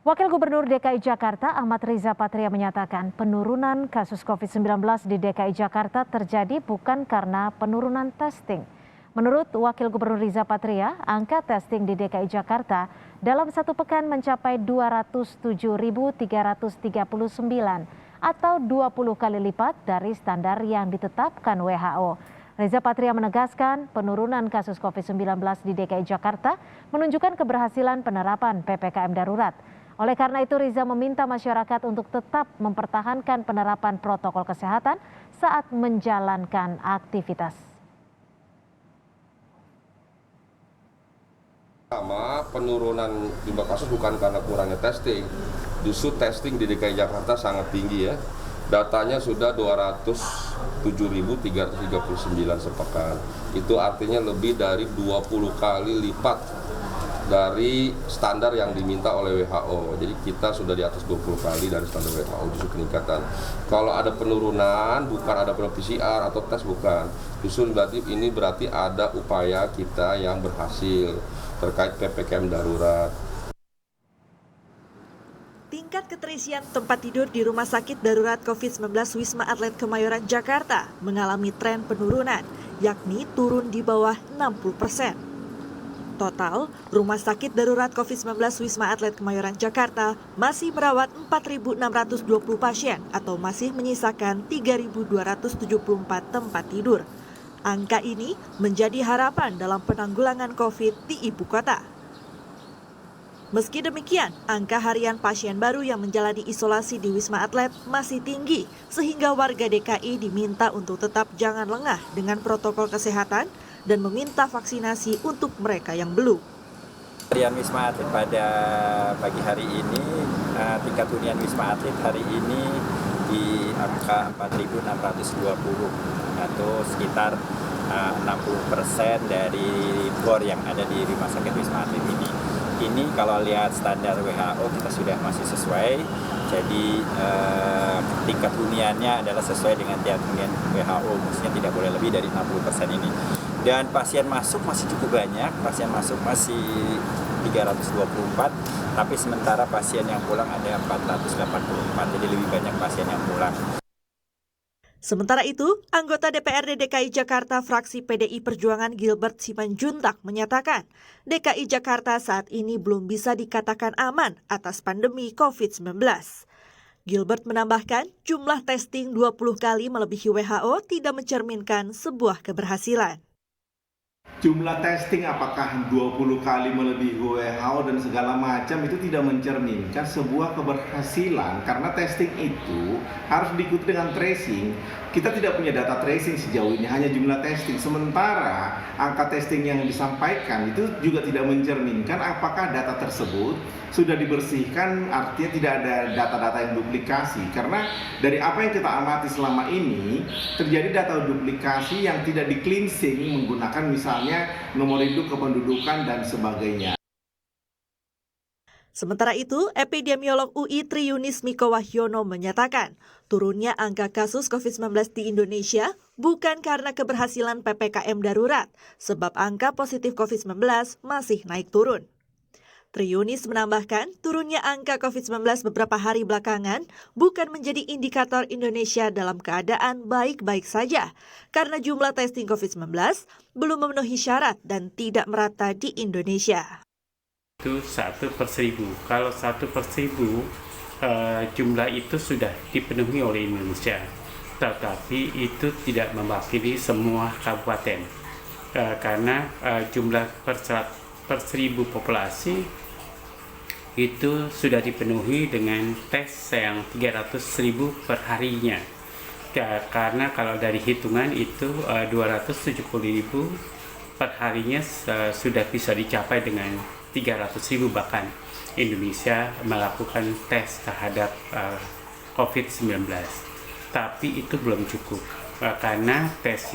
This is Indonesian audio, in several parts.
Wakil Gubernur DKI Jakarta Ahmad Riza Patria menyatakan penurunan kasus COVID-19 di DKI Jakarta terjadi bukan karena penurunan testing. Menurut Wakil Gubernur Riza Patria, angka testing di DKI Jakarta dalam satu pekan mencapai 207.339 atau 20 kali lipat dari standar yang ditetapkan WHO. Riza Patria menegaskan penurunan kasus COVID-19 di DKI Jakarta menunjukkan keberhasilan penerapan PPKM darurat. Oleh karena itu, Riza meminta masyarakat untuk tetap mempertahankan penerapan protokol kesehatan saat menjalankan aktivitas. Pertama, penurunan jumlah kasus bukan karena kurangnya testing. Justru testing di DKI Jakarta sangat tinggi ya. Datanya sudah 207.339 sepekan. Itu artinya lebih dari 20 kali lipat dari standar yang diminta oleh WHO. Jadi kita sudah di atas 20 kali dari standar WHO, justru peningkatan. Kalau ada penurunan, bukan ada PCR atau tes, bukan. Justru berarti ada upaya kita yang berhasil terkait PPKM darurat. Tingkat keterisian tempat tidur di Rumah Sakit Darurat COVID-19 Wisma Atlet Kemayoran, Jakarta mengalami tren penurunan, yakni turun di bawah 60%. Total, Rumah Sakit Darurat COVID-19 Wisma Atlet Kemayoran, Jakarta masih merawat 4.620 pasien atau masih menyisakan 3.274 tempat tidur. Angka ini menjadi harapan dalam penanggulangan COVID di ibu kota. Meski demikian, angka harian pasien baru yang menjalani isolasi di Wisma Atlet masih tinggi, sehingga warga DKI diminta untuk tetap jangan lengah dengan protokol kesehatan dan meminta vaksinasi untuk mereka yang belum. Harian Wisma Atlet pada pagi hari ini, tingkat hunian Wisma Atlet hari ini di angka 4.620 atau sekitar 60% dari bor yang ada di Rumah Sakit Wisma Atlet ini. Ini kalau lihat standar WHO kita sudah masih sesuai, jadi tingkat huniannya adalah sesuai dengan tingkat hunian WHO, maksudnya tidak boleh lebih dari 60% ini. Dan pasien masuk masih cukup banyak, pasien masuk masih 324, tapi sementara pasien yang pulang ada 484, jadi lebih banyak pasien yang pulang. Sementara itu, anggota DPRD DKI Jakarta fraksi PDI Perjuangan Gilbert Simanjuntak menyatakan, DKI Jakarta saat ini belum bisa dikatakan aman atas pandemi COVID-19. Gilbert menambahkan, jumlah testing 20 kali melebihi WHO tidak mencerminkan sebuah keberhasilan. Jumlah testing apakah 20 kali melebihi WHO dan segala macam itu tidak mencerminkan sebuah keberhasilan, karena testing itu harus diikuti dengan tracing. Kita tidak punya data tracing sejauh ini, hanya jumlah testing. Sementara angka testing yang disampaikan itu juga tidak mencerminkan apakah data tersebut sudah dibersihkan, artinya tidak ada data-data yang duplikasi. Karena dari apa yang kita amati selama ini, terjadi data duplikasi yang tidak di-cleansing menggunakan misalnya nomor induk kependudukan dan sebagainya. Sementara itu, epidemiolog UI Triunis Miko Wahyono menyatakan, turunnya angka kasus COVID-19 di Indonesia bukan karena keberhasilan PPKM darurat, sebab angka positif COVID-19 masih naik turun. Triunis menambahkan, turunnya angka COVID-19 beberapa hari belakangan bukan menjadi indikator Indonesia dalam keadaan baik-baik saja, karena jumlah testing COVID-19 belum memenuhi syarat dan tidak merata di Indonesia. Itu 1/1000. Kalau 1/1000 jumlah itu sudah dipenuhi oleh Indonesia, tetapi itu tidak mewakili semua kabupaten karena jumlah per 1000 populasi itu sudah dipenuhi dengan tes yang 300.000 per harinya. Karena kalau dari hitungan itu 270.000 per harinya sudah bisa dicapai dengan 300.000, bahkan Indonesia melakukan tes terhadap COVID-19. Tapi itu belum cukup, karena tes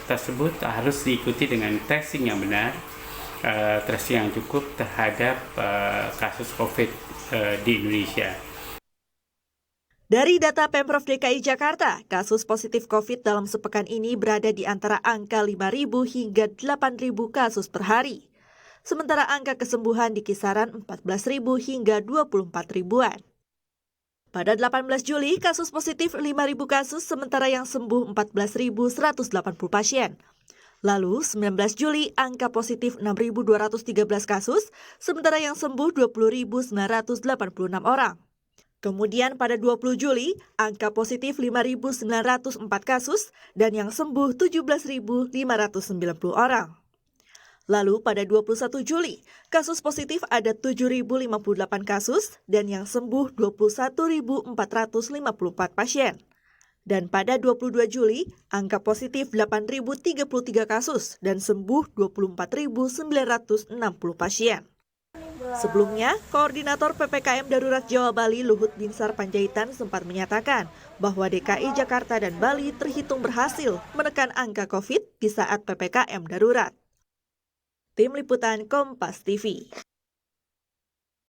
tersebut harus diikuti dengan testing yang benar, tracing yang cukup terhadap kasus COVID di Indonesia. Dari data Pemprov DKI Jakarta, kasus positif COVID dalam sepekan ini berada di antara angka 5.000 hingga 8.000 kasus per hari. sementara angka kesembuhan di kisaran 14.000 hingga 24.000-an. Pada 18 Juli, kasus positif 5.000 kasus, sementara yang sembuh 14.180 pasien. Lalu, 19 Juli, angka positif 6.213 kasus, sementara yang sembuh 20.986 orang. Kemudian pada 20 Juli, angka positif 5.904 kasus, dan yang sembuh 17.590 orang. Lalu pada 21 Juli, kasus positif ada 7.058 kasus dan yang sembuh 21.454 pasien. Dan pada 22 Juli, angka positif 8.033 kasus dan sembuh 24.960 pasien. Sebelumnya, Koordinator PPKM Darurat Jawa Bali Luhut Binsar Panjaitan sempat menyatakan bahwa DKI Jakarta dan Bali terhitung berhasil menekan angka COVID di saat PPKM darurat. Tim Liputan Kompas TV.